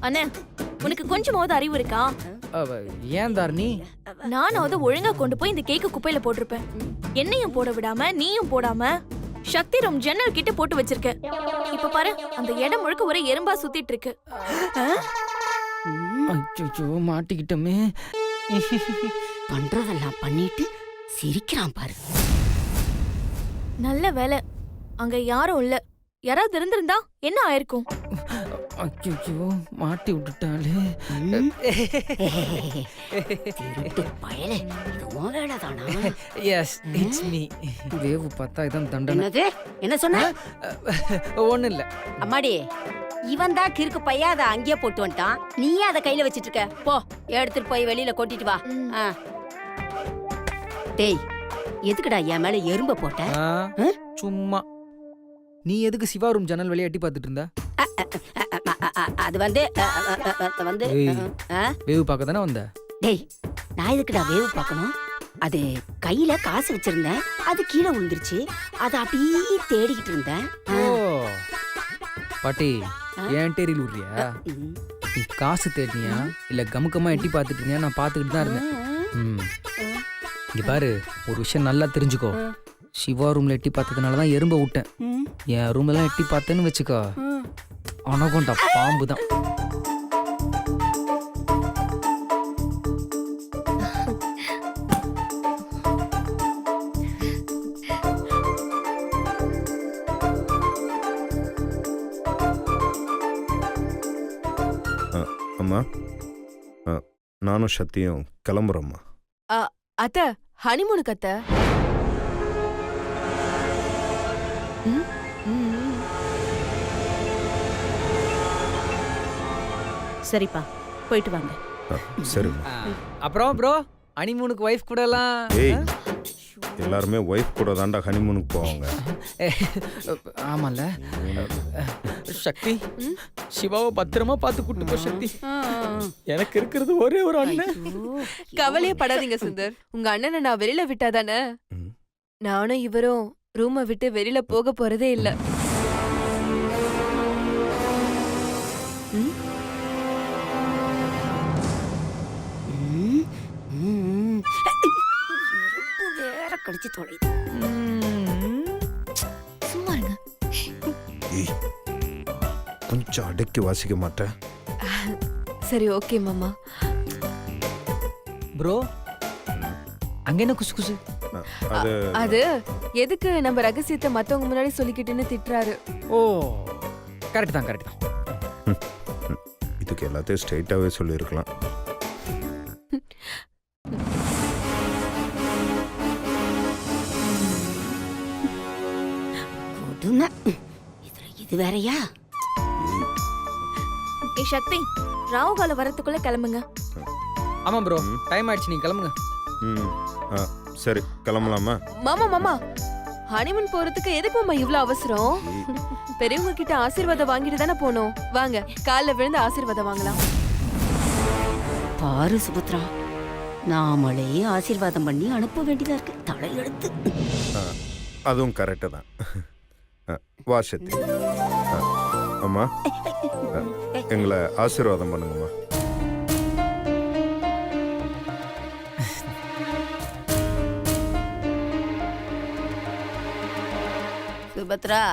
அண்ணே, உனக்கு கொஞ்சமாவது அறிவு இருக்கா? ஏன் தாரணி? நானாவது ஒழுங்கா கொண்டு போய் இந்த கேக்க குப்பையில போட்டிருப்பேன். என்னையும் போட விடாம நீயும் போடாம சக்தி ரூம் ஜன்னல் கிட்ட போட்டு வச்சிருக்க. இப்ப பாரு, அந்த இடம் முழுக்க ஒரே எறும்பா சுத்திட்டு இருக்கு. அச்சோ, மாட்டிக்கிட்டோமே. பண்றதெல்லாம் பண்ணிட்டு சிரிக்கிறான் பாரு. நல்ல வேலை, அங்க யாரும் இல்ல. யாராவது இருந்திருந்தா என்ன ஆயிருக்கும்? அச்சோ, மாட்டி விட்டுட்டாலே. பயலே, இது உன் வேலைதானா? S, it's me. வேவு பார்த்தா இதான் தண்டனை. என்னது? என்ன சொன்ன? ஒண்ணும் இல்ல. அம்மாடி, இவன் தான் கிறுக்கு பையா, அதை அங்கேயே போட்டு வந்துட்டான். நீயே அதை கையில வச்சிட்டு இருக்க. போ, எடுத்துட்டு போய் வெளியில கொட்டிட்டு வா. டேய், எதுக்குடா என் மேல எறும்ப போட்ட? சும்மா. நீ எதுக்கு சிவா ரூம் ஜன்னல் வெளியே எட்டி பார்த்துட்டு இருந்தா? அது வந்து வேவு பார்க்க தானே வந்த? டேய், நான் எதுக்குடா வேவு பார்க்கணும்? அது கையில காசு வச்சிருந்தேன், அது கீழே விழுந்துருச்சு. அதை அப்படியே தேடிக்கிட்டு இருந்தேன். பாட்டி, ஏன் டேரியில் விடுறியா? நீ காசு தேடினியா இல்ல கமுக்கமா எட்டி பார்த்துட்டு இருந்தியா? நான் பார்த்துக்கிட்டு தான் இருந்தேன். இங்க பாரு, ஒரு விஷயம் நல்லா தெரிஞ்சுக்கோ. சிவா ரூம்ல எட்டி பார்த்ததுனாலதான் எறும்ப விட்டேன். என் ரூம் எல்லாம் எட்டி பார்த்தேன்னு வச்சுக்கோ, அனகொண்டா பாம்பு தான். அம்மா, நானும் சக்தியும் கிளம்புறோம்மா. அத்த, ஹனிமூனுக்கு அத்த. சரிப்பா, போயிட்டு வாங்க. சரிம்மா. அப்புறம் ப்ரோ, ஹனிமூனுக்கு வைஃப் கூட எல்லாம்? ஏய், எல்லாருமே வைஃப் கூட தாண்டா ஹனிமூனுக்கு போவாங்க. ஆமால. சக்தி, சிவாவை பத்திரமா பார்த்து கூட்டு போ சக்தி. எனக்கு இருக்கிறது ஒரே ஒரு அண்ணன். கவலையே படாதீங்க சுந்தர். உங்க அண்ணனை நான் வெளியில விட்டாதானே. நானும் இவரும் ரூமை விட்டு வெளியில போக போறதே இல்ல. வேற கடிச்சு தொலைது. சும்மா இருங்க. கொஞ்சம் அடக்கி வாசிக்க மாட்டேன். சரி, ஓகே மாமா. ப்ரோ, அங்க என்ன குசு குசு? அது எதுக்கு நம்ம ரகசியத்தை மத்தவங்க முன்னாடி சொல்லிக்கிட்டுன்னு திட்டுறாரு. ஓ, கரெக்ட் தான், கரெக்ட் தான். இதுக்கு எல்லாத்தையும் ஸ்ட்ரைட்டாவே சொல்லியிருக்கலாம். இது வேறயா? ஏ சக்தி, ராவுகால வரத்துக்குள்ள கிளம்புங்க. ஆமா ப்ரோ, டைம் ஆயிடுச்சு, நீங்க கிளம்புங்க. சரி, கிளம்பலாமா? மாமா மாமா, ஹனிமூன் போறதுக்கு எதுக்கு மாமா இவ்ளோ அவசரம்? பெரியவங்க கிட்ட ஆசீர்வாதம் வாங்கிட்டு தானே போனோம். வாங்க, கால்ல விழுந்து ஆசீர்வாதம் வாங்கலாம். பாரு சுபத்ரா, நாமளே ஆசீர்வாதம் பண்ணி அனுப்ப வேண்டியதா இருக்கு. தலையெழுத்து. அதுவும் கரெக்டு தான். வா சக்தி. அம்மா, எங்களை ஆசீர்வாதம் பண்ணுங்கம்மா. சுபத்ரா,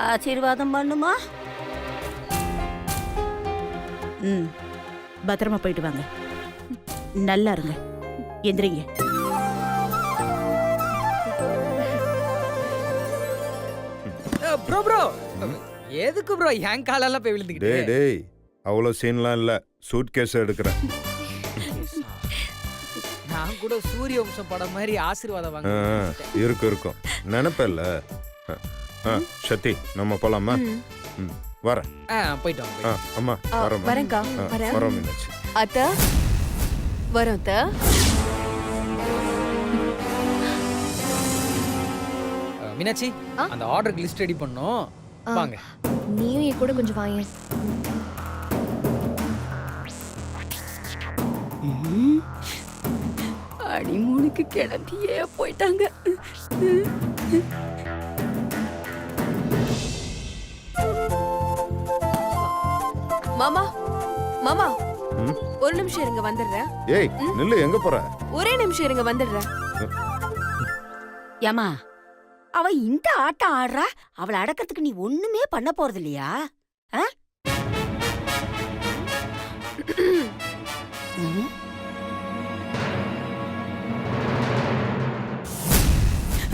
ஆசீர்வாதம் பண்ணுமா? பத்திரமா போயிட்டு வாங்க. நல்லா இருங்க. எந்திரிங்க. ப்ரோ ப்ரோ, எதுக்கு ப்ரோ என் காலெல்லாம் போய் விழுந்துக்கிட்டு? டேய், அவ்வளோ சீன்லாம் இல்லை. சூட் கேஸ் எடுக்கிறேன். நான் கூட சூரிய வம்சம் படம் மாதிரி ஆசீர்வாதம் வாங்க. இருக்கும் நினைப்பல்ல. சக்தி, நம்ம போலாமா? வரேன். போயிட்டு வாங்க. அம்மா, வரேன்க்கா. வரோம் மீனாட்சி. அத்த, வரோம் அத்த. மீனாட்சி, அந்த ஆர்டருக்கு லிஸ்ட் ரெடி பண்ணோம். வாங்க. நீயும் என் கூட கொஞ்சம் வாங்க. ஹனிமூனுக்கு கிளம்பியே போயிட்டாங்க. மாமா மாமா ம்? ஒரு நிமிஷம் இருங்க வந்துடுறேன். ஏய் நில்லு, எங்க போற? ஒரே நிமிஷம் இருங்க வந்துடுறேன். ஏமா அவ இந்த ஆட்டம் ஆடுறா, அவளை அடக்கிறதுக்கு நீ ஒண்ணுமே பண்ண போறது இல்லையா? ஆ? ம்?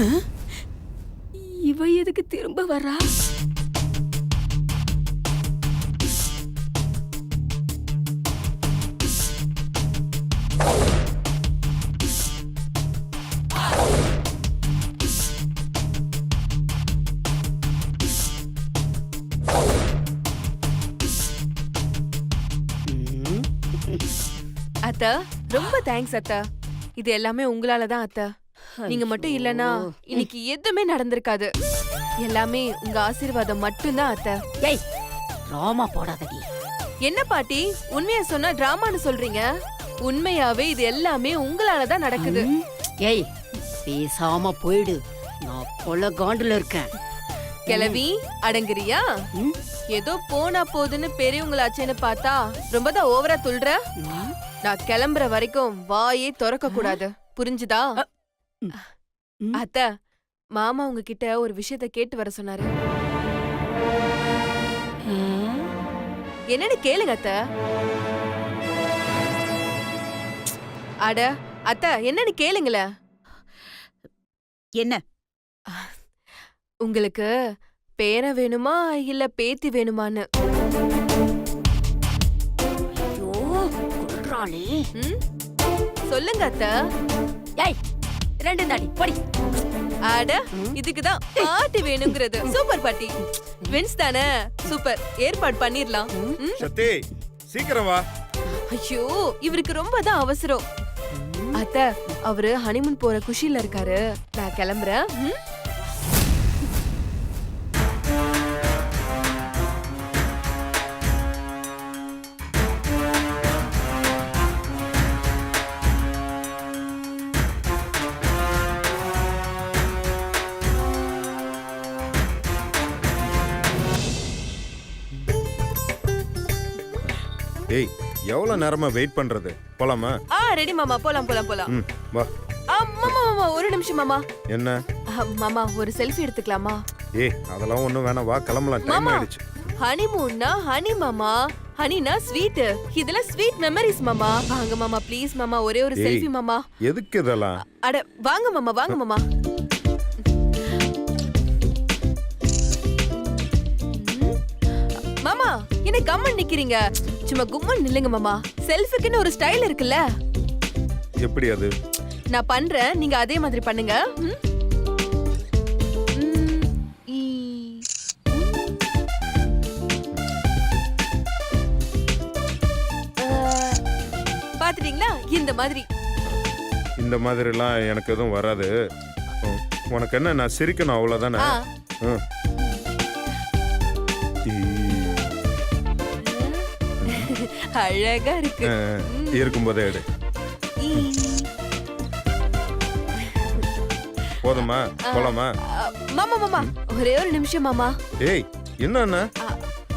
ஆ? இவ எதுக்கு திரும்ப வர்றா? ம்? அத்த ரொம்ப தேங்க்ஸ் அத்த. இது எல்லாமே உங்களால தான் அத்த. நீங்க மட்டும் இல்லனா இன்னைக்கு எதுவுமே நடந்திருக்காது. எல்லாமே உங்க ஆசீர்வாதம் மட்டும்தான் அத்த. ஏய் ராமா போடாதடி. என்ன பாட்டி உண்மையா சொன்னா டிராமான்னு சொல்றீங்க? உண்மையாவே இது எல்லாமே உங்களால தான் நடக்குது. ம்? ஏய் பேசாம போயிடு, நான் கொலை காண்டுல இருக்கேன். கிளவி அடங்குறியா? ம்? ஏதோ போனா போதுன்னு பெரியவங்களாச்சேன்னு பார்த்தா ரொம்ப தான் ஓவரா துள்ற. ம்? நான் கிளம்புற வரைக்கும் வாயே திறக்க கூடாது, புரிஞ்சுதா? ம். அத்த மாமா உங்ககிட்ட ஒரு விஷயத்த கேட்டு வர சொன்னாரு. ஆ? என்னன்னு கேளுங்க அத்த. அட அத்த என்னன்னு கேளுங்களே. என்ன? உங்களுக்கு பேரன் வேணுமா இல்ல பேத்தி வேணுமான்னு. ஐயோ கொல்றாளே. ம்? சொல்லுங்க அத்த. ஏய் ரெண்டு நாடி படி. அட இதுக்குதான் பாட்டி வேணுங்கிறது. சூப்பர் பாட்டி. ட்வின்ஸ் தானே, சூப்பர், ஏற்பாடு பண்ணிரலாம். ம்? சக்தி சீக்கிரம் வா. ஐயோ இவருக்கு ரொம்ப தான் அவசரம். அத்த அவரு ஹனிமூன் போற குஷில இருக்காரு, நான் கிளம்புறேன். ம்? ஏய் எவ்வளவு நேரமா வெயிட் பண்றது? போலாமா? ரெடி மாமா, போலாம் போலாம் போலாம். ம் வா. மாமா மாமா ஒரு நிமிஷம் மாமா. என்ன? மாமா ஒரு செல்ஃபி எடுத்துக்கலாமா? ஏய் அதெல்லாம் ஒண்ணும் வேணாம், வா கிளம்பலாம், டைம் மாமா ஆயிடுச்சு. ஹனிமூன்னா ஹனி மாமா, ஹனினா ஸ்வீட், இதெல்லாம் ஸ்வீட் மெமரிஸ் மாமா. வாங்க மாமா ப்ளீஸ் மாமா, ஒரே ஒரு ஏய். செல்ஃபி மாமா. எதுக்கு இதெல்லாம்? அட வாங்க மாமா, வாங்க மாமா. மாமா என்ன கம்மன் நிக்கிறீங்க? சும்மா கும்மன் நில்லுங்க மாமா. செல்ஃபிக்குன்னு ஒரு ஸ்டைல் இருக்குல்ல, எப்படி அது? நான் பண்றேன், நீங்க அதே மாதிரி பண்ணுங்க. ம்? ம், ஈ. பாத்துட்டீங்களா? இந்த மாதிரி. இந்த மாதிரிலாம் எனக்கு எதுவும் வராது. உனக்கு என்ன, நான் சிரிக்கணும் அவ்வளவுதானே? ஆ. ம். அழகா இருக்கு. இருக்கும்போதே எடு. ஈ. போதுமா? போலாமா? மாமா மாமா ஒரே ஒரு நிமிஷம் மாமா. ஏய் என்ன?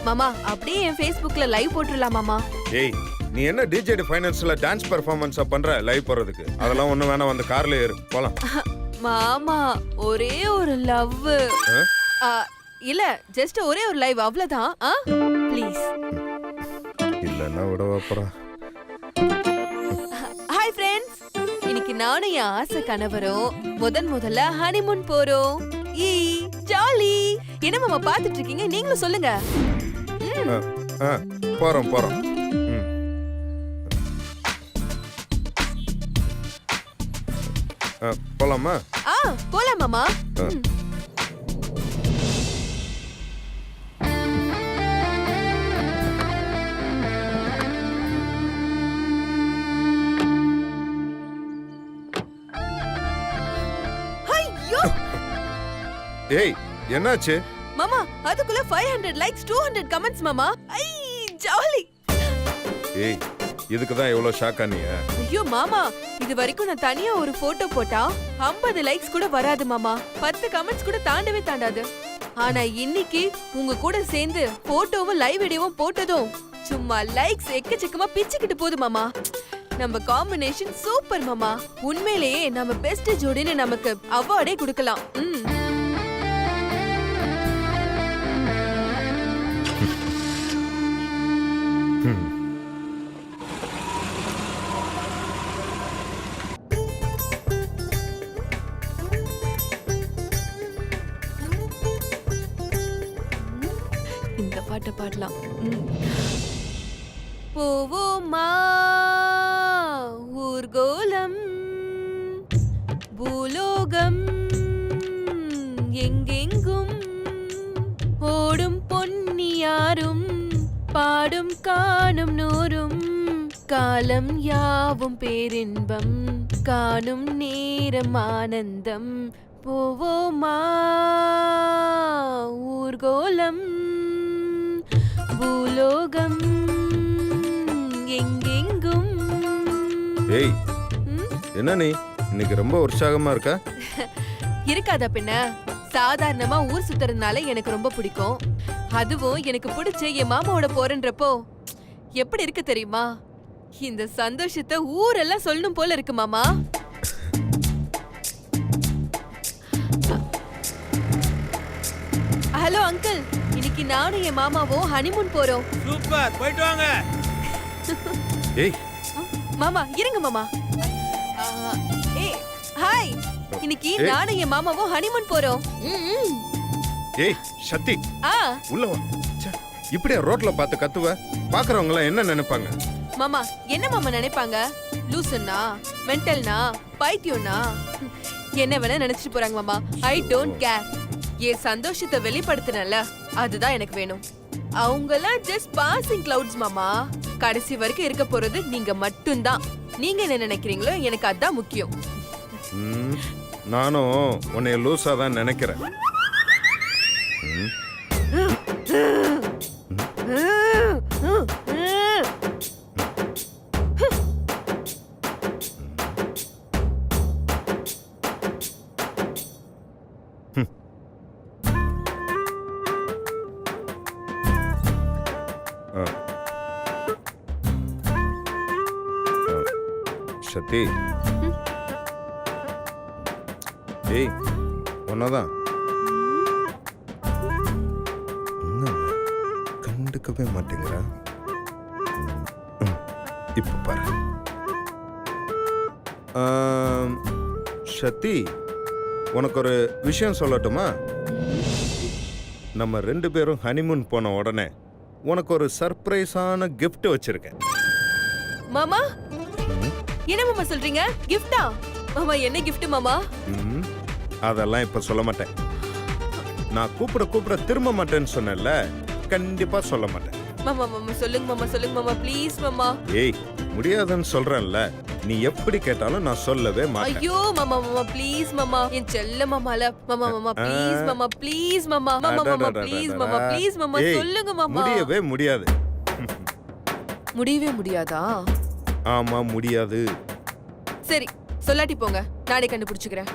மாமா அப்படியே என் Facebookல லைவ் போட்டுறலாம் மாமா. ஏய் நீ என்ன டிஜே ஃபைனான்ஸ்ல டான்ஸ் பெர்ஃபார்மன்ஸா பண்ற லைவ் போறதுக்கு? அதெல்லாம் ஒண்ணு வேணாம், வந்து கார்ல ஏறு போலாம். மாமா ஒரே ஒரு லவ். இல்ல ஜஸ்ட் ஒரே ஒரு லைவ் அவ்வளவுதான். ப்ளீஸ். இல்லன்னா விடவா போறா. ஹாய் ஃப்ரெண்ட்ஸ், இன்னைக்கு நானும் என் ஆசை கணவரும் முதல்ல ஹனிமூன் போறோம். ஈ ஜாலி. என்ன மாமா பாத்துட்டு இருக்கீங்க, நீங்களும் சொல்லுங்க. போறோம். போலாமா? போலாம் மாமா. ஐயோ ஏய் என்னாச்சு? மாமா அதுக்குள்ள 500 லைக்ஸ் 200 கமெண்ட்ஸ் மாமா. ஐ ஜாலி. ஏய் இதுக்கு தான் இவ்வளவு ஷாக்கா நீ? ஐயோ மாமா, இது வரைக்கும் நான் தனியா ஒரு போட்டோ போட்டா 50 லைக்ஸ் கூட வராது மாமா, 10 கமெண்ட்ஸ் கூட தாண்டவே தாண்டாது. ஆனா இன்னைக்கு உங்க கூட சேர்ந்து போட்டோவும் லைவ் வீடியோவும் போட்டதும் சும்மா லைக்ஸ் எக்கச்சக்கமா பிச்சுக்கிட்டு போகுது மாமா. நம்ம காம்பினேஷன் சூப்பர் மாமா. உண்மையிலேயே நம்ம பெஸ்ட் ஜோடின்னு நமக்கு அவார்டே கொடுக்கலாம். இந்த பாட்டை பாடலாம். போவோமா ஊர்கோலம் பூலோகம் எங்கெங்கும் ஓடும் பொன்னியாரும் பாடும் காணும் நூறும் காலம் யாவும் பேரின்பம் காணும் நேரம் ஆனந்தம். போவோமா ஊர்கோலம் பூலோகம் எங்கெங்கும். ஏய் என்ன நீ இன்னைக்கு ரொம்ப உற்சாகமா இருக்க? இருக்காதா பின்ன? சாதாரணமா ஊர் சுத்துறதுனால எனக்கு ரொம்ப பிடிக்கும். அதுவும் எனக்கு பிடிச்ச என் மாமாவோட போறன்றப்போ எப்படி இருக்கு தெரியுமா? இந்த சந்தோஷத்தை ஊரெல்லாம் சொல்லணும் போல இருக்கு மாமா. ஹலோ அங்கிள், இன்னைக்கு நானும் என் மாமாவும் ஹனிமூன் போறோம். சூப்பர், போயிட்டு வாங்க. ஏய் மாமா இருங்க மாமா. ஏய் ஹாய், இன்னைக்கு நானும் என் மாமாவும் ஹனிமூன் போறோம். ஏய் சக்தி ஆ உள்ள வா. ச்சே, இப்படியே ரோட்ல பார்த்து கத்துவ? பாக்குறவங்க எல்லாம் என்ன நினைப்பாங்க? மாமா என்ன மாமா நினைப்பாங்க? லூசுன்னா, மென்டல்னா, பைத்தியம்னா என்ன வேணா நினைச்சிட்டு போறாங்க மாமா. I don't care. என் சந்தோஷத்தை வெளிப்படுத்தினல அதுதான் எனக்கு வேணும். அவங்கெல்லாம் ஜஸ்ட் பாசிங் கிளவுட்ஸ் மாமா. கடைசி வரைக்கும் இருக்க போறது நீங்க மட்டும்தான். நீங்க என்ன நினைக்கிறீங்களோ எனக்கு அதான் முக்கியம். நானும் உன்னைய லூசா தான் நினைக்கிறேன். சக்தி ஏய் ஒன்னதான் கண்டுக்கவே மாட்டேங்கிறா. இப்ப பாரு சக்தி, உனக்கு ஒரு விஷயம் சொல்லட்டுமா? நம்ம 2 பேரும் ஹனிமூன் போன உடனே உனக்கு ஒரு சர்ப்ரைஸான கிஃப்ட் வச்சிருக்கேன். மாமா என்ன மாமா சொல்றீங்க? கிஃப்டா? மாமா என்ன கிஃப்ட் மாமா? அதெல்லாம் இப்ப சொல்ல மாட்டேன். நான் கூப்பிட திரும்ப மாட்டேன்னு சொன்னேன்ல, கண்டிப்பா சொல்ல மாட்டேன். மாமா மாமா சொல்லுங்க மாமா, சொல்லுங்க மாமா ப்ளீஸ் மாமா. ஏய் முடியாதுன்னு சொல்றேன்ல, நீ எப்படி கேட்டாலும் நான் சொல்லவே மாட்டேன். ஐயோ மாமா மாமா ப்ளீஸ் மாமா, என் செல்ல மாமால மாமா மாமா ப்ளீஸ் மாமா, ப்ளீஸ் மாமா, மாமா மாமா ப்ளீஸ் மாமா, ப்ளீஸ் மாமா சொல்லுங்க மாமா. முடியவே முடியாது. முடியவே முடியாதா? ஆமா முடியாது. சரி சொல்லாட்டி போங்க, நானே கண்டுபிடிச்சுக்கிறேன்.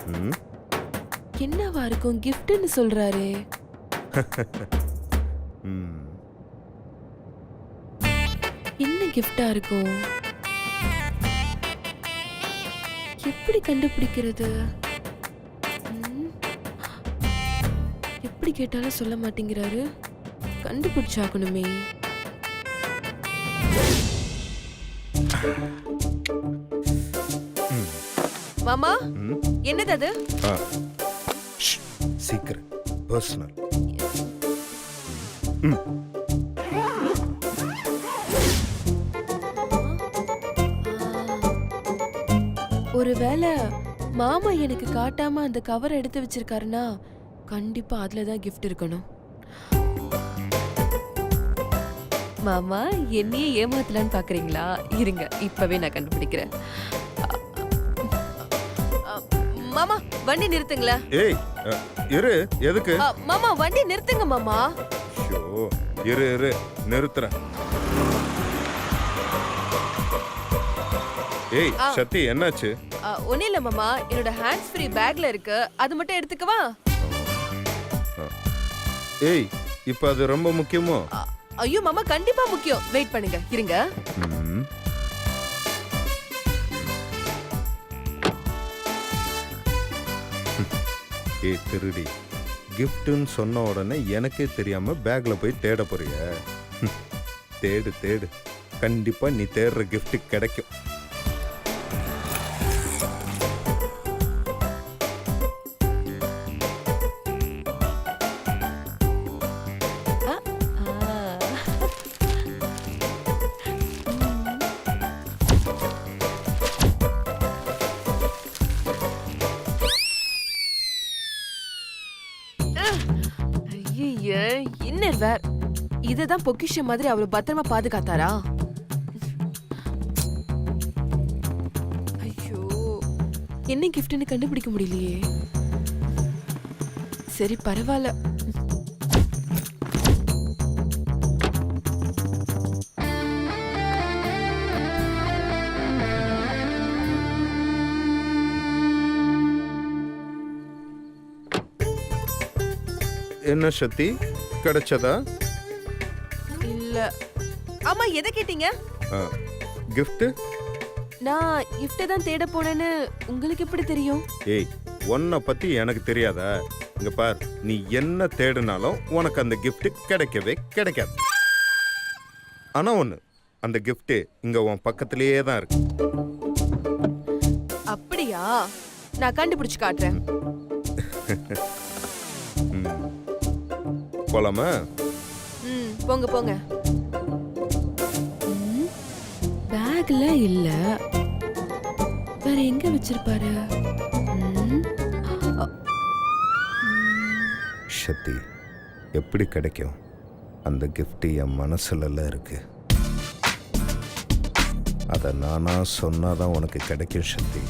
என்னவா இருக்கும்? கிஃப்ட்னு சொல்றாரு. என்ன கிஃப்டா இருக்கும்? எப்படி கண்டுபிடிக்கிறது? எப்படி கேட்டாலும் சொல்ல மாட்டேங்கிறாரு. கண்டுபிடிச்சாக்கணுமே. மாமா என்னது அது? சீக்கிரம் பர்சனல். ஒருவேளை மாமா எனக்கு காட்டாம அந்த கவர் எடுத்து வச்சிருக்காருன்னா கண்டிப்பா அதுலதான் கிஃப்ட் இருக்கணும். மாமா என்னையே ஏமாத்தலான்னு பாக்குறீங்களா? இருங்க இப்பவே நான் கண்டுபிடிக்கிறேன். மாமா வண்டி நிறுத்துங்களா? ஏய் இரு. எதுக்கு? மாமா வண்டி நிறுத்துங்க மாமா. ஐயோ இரு நிறுத்துறேன். ஏய் சத்தி என்னாச்சு? ஒன்னும் இல்ல மாமா, என்னோட ஹேண்ட்ஸ் ஃப்ரீ பேக்ல இருக்கு, அது மட்டும் எடுத்துக்கவா? ஏய் இப்ப அது ரொம்ப முக்கியமோ? ஐயோ மாமா கண்டிப்பா முக்கியம். வெயிட் பண்ணுங்க, இருங்க. ம். ஏய் திருடி, கிஃப்ட்னு சொன்ன உடனே எனக்கே தெரியாம பேக்ல போய் தேட போறிய? தேடு தேடு, கண்டிப்பா நீ தேடுற gift கிடைக்கும். ஐயே, இன்னர் வேர். இததான் பொக்கிஷம் மாதிரி அவ்வளவு பத்திரமா பாதுகாத்தாரா? ஐயோ, என்ன கிஃப்ட்னு கண்டுபிடிக்க முடியலையே. சரி பரவாயில்ல. என்ன சக்தி, கிடைச்சதா? இல்ல. ஆமா, எதை கேட்டீங்க? gift? நான் gift தான் தேட போனேன்னு உங்களுக்கு எப்படி தெரியும்? ஏய், உன்னை பத்தி எனக்கு தெரியாதா? இங்க பார், நீ என்ன தேடினாலும் உனக்கு அந்த gift கிடைக்கவே கிடைக்காது. ஆனா ஒண்ணு, அந்த gift இங்க உன் பக்கத்திலேயே தான் இருக்கு. அப்படியா? நான் கண்டுபிடிச்சு காட்டுறேன். போலாமா? போங்க போங்க. பேக்ல இல்ல, வேற எங்க வச்சிருப்பாரு? சக்தி, எப்படி கிடைக்கும்? அந்த gift என் மனசுல இருக்கு. அத நானா சொன்னாதான் உனக்கு கிடைக்கும் சக்தி.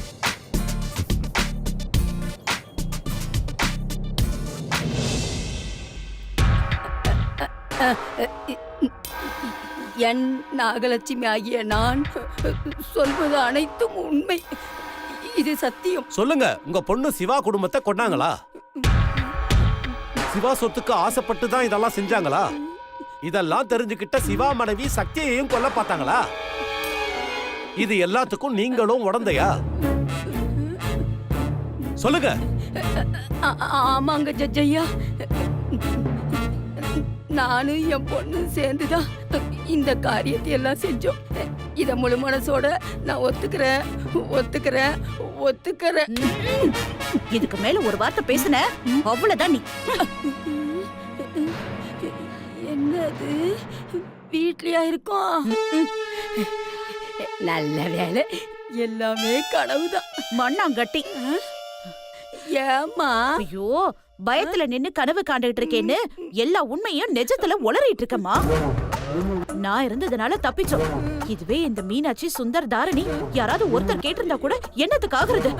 என் நாகலட்சுமி ஆகிய நான் சொல்வது அனைத்தும் உண்மை. இது சத்தியம். சொல்லுங்க, உங்க பொண்ணு சிவா குடும்பத்தை கொண்டாங்களா? சிவா சொத்துக்கு ஆசைப்பட்டு தான் இதெல்லாம் செஞ்சாங்களா? இதெல்லாம் தெரிஞ்சுக்கிட்ட சிவா மனைவி சக்தியையும் கொல்ல பார்த்தாங்களா? இது எல்லாத்துக்கும் நீங்களும் உடந்தையா? சொல்லுங்க. ஆமாங்க ஜட்ஜையா, நானும் என் பொண்ணு சேர்ந்துதான் இந்த காரியத்தை எல்லாம் செஞ்சோம். இத முழு மனசோட நான் ஒத்துக்கிறேன் ஒத்துக்கிறேன் ஒத்துக்கிறேன். இதுக்கு மேல ஒரு வார்த்தை பேசுன அவ்வளவுதான். நீ என்னது வீட்லயா இருக்கோம்? நல்ல வேலை, எல்லாமே கனவுதான். மண்ணாங்கட்டி. ஏமா? ஐயோ, பயத்துல நின்னு கனவு காண்டுகிட்டு இருக்கேன்னு எல்லா உண்மையும் நிஜத்துல உளறிட்டு இருக்கமா. நான் இருந்ததுனால தப்பிச்சோம். இதுவே இந்த மீனாட்சி சுந்தர் தாரணி யாராவது ஒருத்தர் கேட்டிருந்தா கூட என்னத்துக்கு ஆகுறது?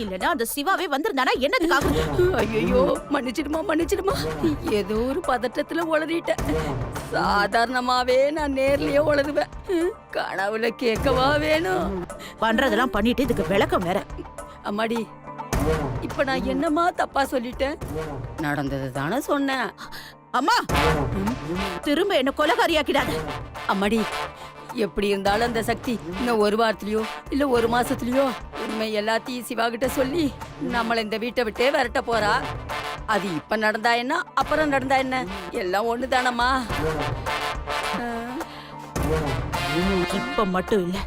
இல்லனா அந்த சிவாவே வந்திருந்தானா என்னத்துக்கு ஆகுறது? ஐயோ, மன்னிச்சிடுமா மன்னிச்சிடுமா, ஏதோ ஒரு பதட்டத்துல உளறிட்டேன். சாதாரணமாவே நான் நேர்லயே உளருவேன், கனவுல கேட்கவா வேணும்? பண்றதெல்லாம் பண்ணிட்டு இதுக்கு விளக்கம் வேற. அம்மாடி, இப்ப நான் என்னமா தப்பா சொல்லிட்டேன்? நடந்தது தானே சொன்னேன். அம்மா, திரும்ப என்ன கொலைகாரியாக்கிடாத. அம்மாடி, எப்படி இருந்தாலும் அந்த சக்தி இன்னும் ஒரு வாரத்திலயோ இல்ல ஒரு மாசத்துலயோ உண்மை எல்லாத்தையும் சிவா கிட்ட சொல்லி நம்மள இந்த வீட்டை விட்டே விரட்ட போறா. அது இப்ப நடந்தா என்ன, அப்புறம் நடந்தா என்ன, எல்லாம் ஒண்ணுதானம்மா. இப்ப மட்டும் இல்ல,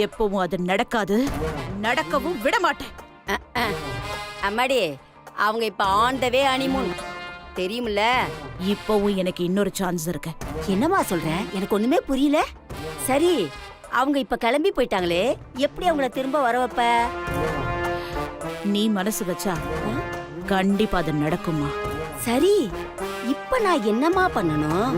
எப்பவும் அது நடக்காது, நடக்கவும் விட மாட்டேன். அம்மாடி, அவங்க இப்ப ஆன் த வே ஹனிமூன் தெரியுமில்ல. இப்பவும் எனக்கு இன்னொரு சான்ஸ் இருக்கு. என்னம்மா சொல்ற? எனக்கு ஒண்ணுமே புரியல. சரி, அவங்க இப்ப கிளம்பி போயிட்டாங்களே, எப்படி அவங்கள திரும்ப வர வைப்ப? நீ மனசு வச்சா கண்டிப்பா அது நடக்குமா? சரி, இப்ப நான் என்னம்மா பண்ணணும்?